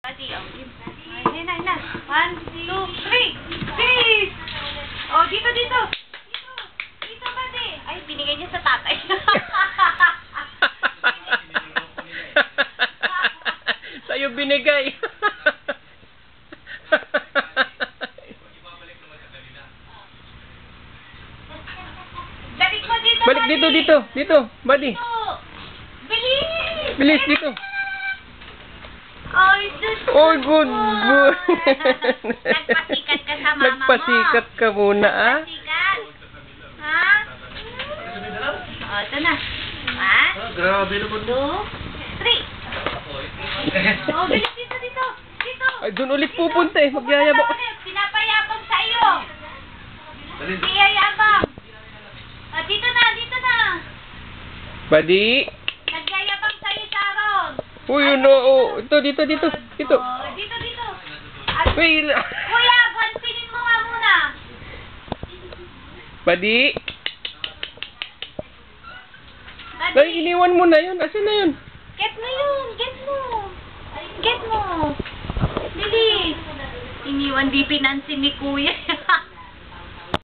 Pati, oh. Ayun na. 1, 2, 3. Cheese! Oh, dito. Dito, pati. Ay, binigay niya sa tatay. Sa'yo binigay. Balik mo dito, Balik dito, buddy. Bilis dito. Ay, sus. Oh, good. Nagpasikat ka sa mama mo. Nagpasikat ka muna, ah. Nagpasikat. Ha? Oh, ito na. 1, Grabe naman. 2, 3. Oh, bilis dito. Ay, doon ulit pupunta eh. Magyayabang. Pinapayabang sa iyo. Piyayabang. Ah, dito na. Buddy. Nagyayabang sa iyo, Sharon. Uy, no. Ito. Oh, dito. At, Uy. kuya, pansinin mo nga muna. Buddy. Ay, Buddy, iniwan mo na yun. Asan na yun? get mo yun. Get mo. Bilis. Iniwan di pinansin ni kuya.